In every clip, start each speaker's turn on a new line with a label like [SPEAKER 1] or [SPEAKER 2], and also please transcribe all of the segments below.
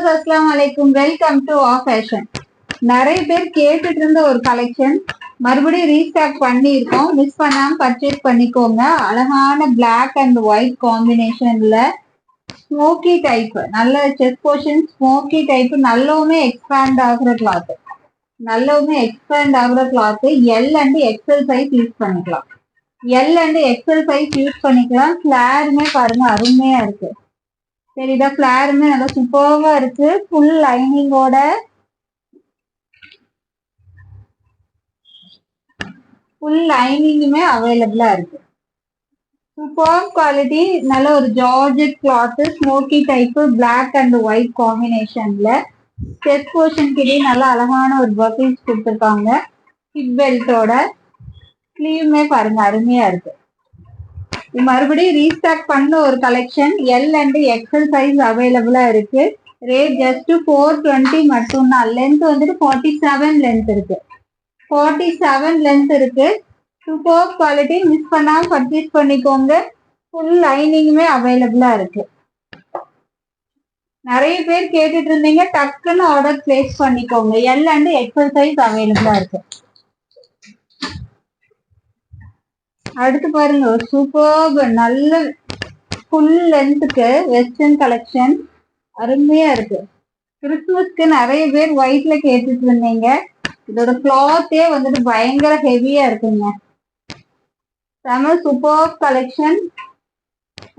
[SPEAKER 1] Viewers அஸ்ஸலாமு அலைக்கும். Welcome to a fashion. நிறைய பேர் கேட்டுட்டு இருந்த ஒரு கலெக்ஷன் மறுபடியும் ரீஸ்டாக் பண்ணியிருக்கோம். மிஸ் பண்ணாம பர்ச்சேஸ் பண்ணிக்கோங்க. அழகான பிளாக் அண்ட் ஒயிட் காம்பினேஷன்ல ஸ்மோக்கி டைப், நல்ல செஸ்ட் போர்ஷன் ஸ்மோக்கி டைப், நல்லவுமே எக்ஸ்பேண்ட் ஆகுற cloth, L and XL size use பண்ணிக்கலாம். ஃபிளாருமே பாருங்க அருமையா இருக்கு. சரிதா, ஃபிளாருமே நல்லா சூப்பர்வா இருக்கு. ஃபுல் லைனிங்குமே அவைலபிளா இருக்கு. சூப்பர் குவாலிட்டி, நல்ல ஒரு georgette cloth, smoky type, black and white காம்பினேஷன்ல செஸ்ட் போர்ஷன் கிட்டே நல்லா அழகான ஒரு பக்கிள்ஸ் கொடுத்துருக்காங்க. ஹிப் பெல்ட்டோட ஸ்லீவுமே பாருங்க அருமையா இருக்கு. மறுபடியும் ரீஸ்டாக் பண்ண ஒரு collection. L and XL size அவைலபிளா இருக்கு. ரேட் ஜஸ்ட் 420 மட்டும்தான். லென்த் வந்துட்டு 47 லென்த் இருக்கு. சூப்பர் குவாலிட்டி, மிஸ் பண்ணாம பர்ச்சேஸ் பண்ணிக்கோங்க. ஃபுல் லைனிங்குமே அவைலபிளா இருக்கு. நிறைய பேர் கேட்டுட்டு இருந்தீங்க, டக்குன்னு ஆர்டர் பிளேஸ் பண்ணிக்கோங்க. எல் அண்ட் எக்ஸல் சைஸ் அவைலபிளா இருக்கு. அடுத்து பாருங்க, ஒரு சூப்பர் நல்ல ஃபுல் லென்த்துக்கு வெஸ்டர்ன் கலெக்ஷன் அருமையா இருக்கு. கிறிஸ்துமஸ்க்கு நிறைய பேர் ஒயிட்ல கேட்டுட்டு இருந்தீங்க. இதோட கிளாத்தே வந்துட்டு பயங்கர ஹெவியா இருக்குங்க. செம சூப்பர் கலெக்ஷன்.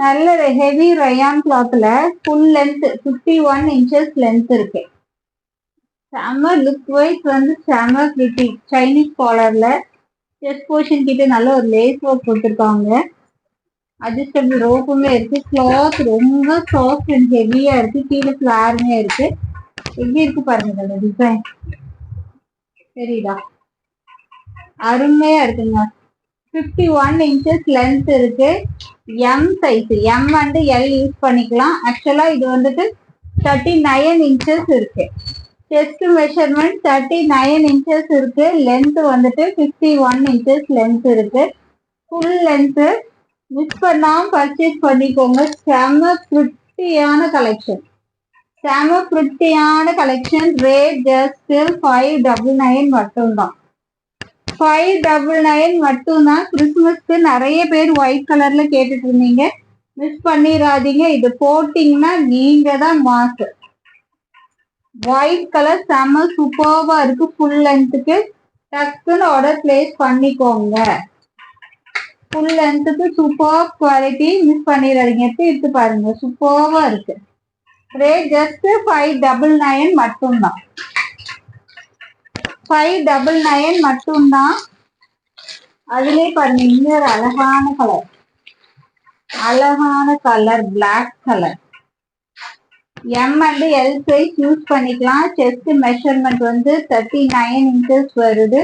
[SPEAKER 1] நல்ல ஹெவி ரயான் கிளாத்ல ஃபுல் லென்த் 51 inches லென்த் இருக்கு. செம லுக் வைஸ் வந்து செம பிரிட்டி. சைனீஸ் காலர்ல செஸ்ட் போர்ஷன் கிட்ட நல்ல ஒரு லேஸ் ஒர்க் கொடுத்துருக்காங்க. அட்ஜஸ்டபிள் ரோப்புமே இருக்கு. கிளாத் ரொம்ப சாஃப்ட் அண்ட் ஹெவியா இருக்கு. கீழே ஃபிளாருமே இருக்கு. எப்படி இருக்கு பாருங்க இதோட டிசைன், சரிதா, அருமையா இருக்குங்க. 51 inches லென்த் இருக்கு. M size, M and L use பண்ணிக்கலாம். ஆக்சுவலா இது வந்துட்டு 39 inches இருக்கு. செஸ்ட் மெஷர்மெண்ட் 39 inches இருக்கு. லென்த் வந்துட்டு 51 inches லென்த் இருக்கு. Full length. மிஸ் பண்ணாம பர்ச்சேஸ் பண்ணிக்கோங்க. செம பிரிட்டியான கலெக்ஷன். ரேட் ஜஸ்ட் 599 மட்டும்தான். 599 மட்டும்தான். கிறிஸ்துமஸ்க்கு நிறைய பேர் ஒயிட் கலர்ல கேட்டுட்டு இருந்தீங்க, மிஸ் பண்ணிடாதீங்க. இது போட்டீங்கன்னா நீங்க தான் மாஸ். ஒயிட் கலர் செம சூப்பர்வா இருக்கு. ஃபுல் லென்த்துக்கு டக்குன்னு ஆர்டர் பிளேஸ் பண்ணிக்கோங்க. ஃபுல் லென்த்துக்கு சூப்பர் குவாலிட்டி, மிஸ் பண்ணிடாதீங்க. எப்படி இருக்கு பாருங்க, சூப்பர்வா இருக்கு. ரேட் ஜஸ்ட் 599 மட்டும்தான். 599 மட்டும்தான். அதுலயே பாருங்க இன்னொரு அழகான colour black colour. M and L size use பண்ணிக்கலாம். செஸ்ட் மெஷர்மெண்ட் வந்து 39 inches வருது.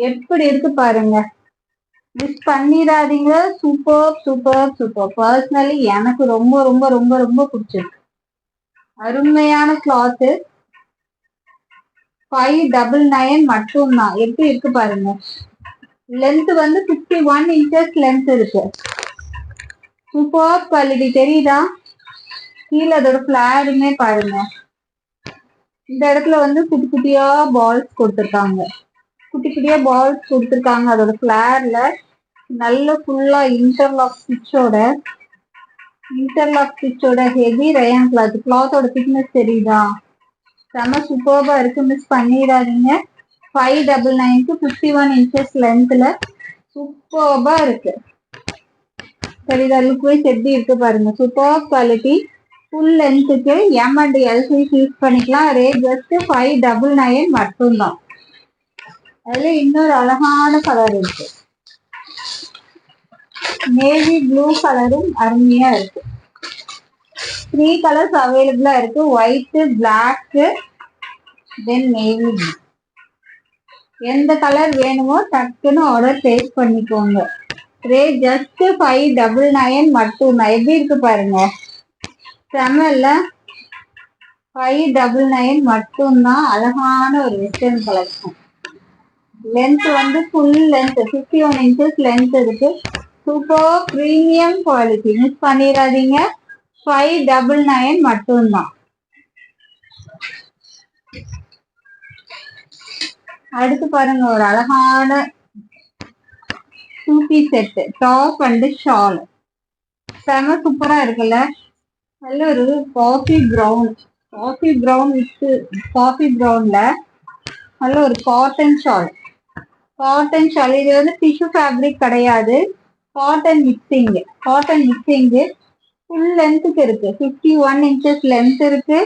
[SPEAKER 1] எப்படி இருக்கு பாருங்க, மிஸ் பண்ணிடாதீங்க. சூப்பர். பர்சனலி எனக்கு ரொம்ப ரொம்ப ரொம்ப ரொம்ப பிடிச்சிருக்கு. அருமையான கிளாத்து. 599 மட்டும்தான். எப்படி இருக்கு பாருங்க. லென்த் வந்து 51 inches லென்த் இருக்கு. சூப்பர் குவாலிட்டி, தெரியுதா? கீழே அதோட ஃபிளாருமே பாருங்க. இந்த இடத்துல வந்து குட்டி குட்டியா பால்ஸ் கொடுத்துருக்காங்க. அதோட ஃபிளார்ல நல்ல ஃபுல்லா இன்டர்லாக் ஸ்டிச்சோட ஹெவி ரயான் கிளாத்தோட திக்னஸ் தெரியுதா? செம சூப்பர்வா இருக்கு. மிஸ் பண்ணிடாதீங்க. 599க்கு 51 inches லென்த்ல சூப்பர்வா இருக்கு. சரிதா, லுக் வைஸ் எப்படி இருக்கு பாருங்க. Super quality. ஃபுல் லென்த்துக்கு M and L size use பண்ணிக்கலாம். ரேட் ஜஸ்ட் 599 மட்டும்தான். அதுல இன்னொரு அழகான கலர் இருக்கு. நேவி ப்ளூ கலரும் அருமையா இருக்கு. 3 கலர்ஸ் அவைலபிளா இருக்கு. ஒயிட், பிளாக், தென் நேவி ப்ளூ. எந்த கலர் வேணுமோ டக்குன்னு ஆர்டர் பிளேஸ் பண்ணிக்கோங்க. ரேட் ஜஸ்ட் 599 மட்டும்தான். எப்படி இருக்கு பாருங்க, செமல்ல. 599 மட்டும்தான். அழகான ஒரு வெஸ்டர்ன் கலெக்ஷன். லென்த் வந்து ஃபுல் லென்த் 51 inches லென்த் இருக்கு. சூப்பர் பிரீமியம் குவாலிட்டி, மிஸ் பண்ணிடாதீங்க. 599 மட்டும்தான். அடுத்து பாருங்க ஒரு அழகான சூப்பி செட் டாப் அண்ட் ஷால் செம சூப்பரா இருக்குல்ல. நல்ல ஒரு காஃபி ப்ரௌன் வித் காஃபி ப்ரௌன்ல நல்ல ஒரு காட்டன் ஷால். இது வந்து டிஷ்யூ ஃபேப்ரிக் கிடையாது, காட்டன் மிக்சிங் ஃபுல் லென்த்துக்கு இருக்கு. 51 inches லென்த் இருக்கு.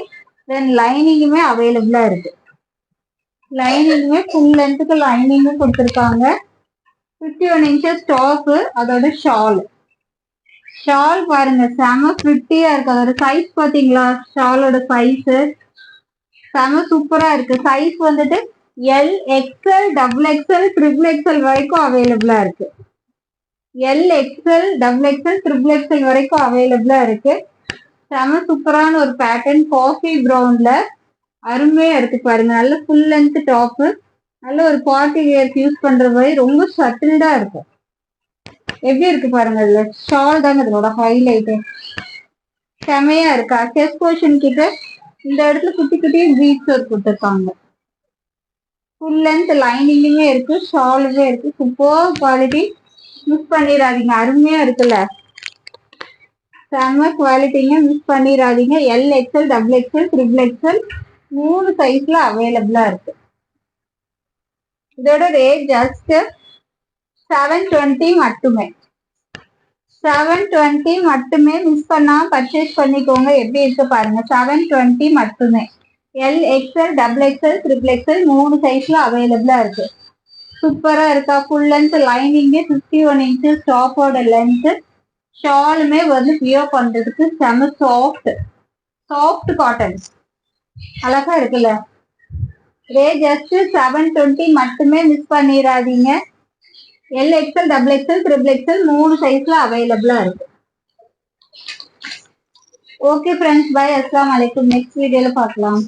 [SPEAKER 1] தென் லைனிங்குமே அவைலபிளா இருக்கு. லைனிங்குமே ஃபுல் லென்த்துக்கு லைனிங்கும் கொடுத்துருக்காங்க. 51 inches டாப். அதோட ஷால் பாருங்க செம பிரிட்டியா இருக்கு. அதோட சைஸ் பாத்தீங்களா? ஷாலோட சைஸ் செம சூப்பரா இருக்கு. சைஸ் வந்துட்டு L, XL, double XL, triple XL வரைக்கும் அவைலபிளா இருக்கு. L, XL, double XL, triple XL வரைக்கும் அவைலபிளா இருக்கு. செம சூப்பரான ஒரு பேட்டர்ன் காஃபி ப்ரௌன்ல அருமையா இருக்கு பாருங்க. நல்ல ஃபுல் லென்த் டாப். நல்ல ஒரு பார்ட்டி வேர்க்கு யூஸ் பண்ற மாதிரி ரொம்ப சட்டில்டா இருக்கும். எப்படி இருக்கு பாருங்க. இதுல ஷால் தாங்க இதோட ஹைலைட். செமையா இருக்கா? செஸ்ட் போர்ஷன் கிட்ட இந்த இடத்துல குட்டி குட்டியே பீட்ஸ் ஒர்க் கொடுத்துருக்காங்க. ஃபுல் லென்த் லைனிங்குமே இருக்கு, ஷாலுமே இருக்கு. சூப்பர் குவாலிட்டி, மிஸ் பண்ணிடாதீங்க. அருமையா இருக்குல்ல, செம குவாலிட்டிங்க, மிஸ் பண்ணிடாதீங்க. L, XL, double XL, triple XL 3 சைஸ்ல அவைலபிளா இருக்கு. இதோட ரேட் ஜஸ்ட் 720 மட்டுமே. 720 மட்டுமே. மிஸ் பண்ணாம பர்ச்சேஸ் பண்ணிக்கோங்க. எப்படி இருக்கு பாருங்க. 720 மட்டுமே. L, XL, double XL, triple XL 3 சைஸ்ல அவைலபிளா இருக்கு. சூப்பரா இருக்கா? ஃபுல் லென்த் லைனிங்கு 51 inches டாப்போட லென்த். ஷாலுமே வந்து வியர் பண்றதுக்கு செம சாஃப்ட் காட்டன் அழகா இருக்குல்ல. ரேட் ஜஸ்ட் 720 மட்டுமே. மிஸ் பண்ணிடாதீங்க. L, XL, double XL, triple XL 3 சைஸ்ல அவைலபிளா இருக்கு. Okay friends, bye. அஸ்ஸலாமு அலைக்கும். நெக்ஸ்ட் வீடியோல பார்க்கலாம்.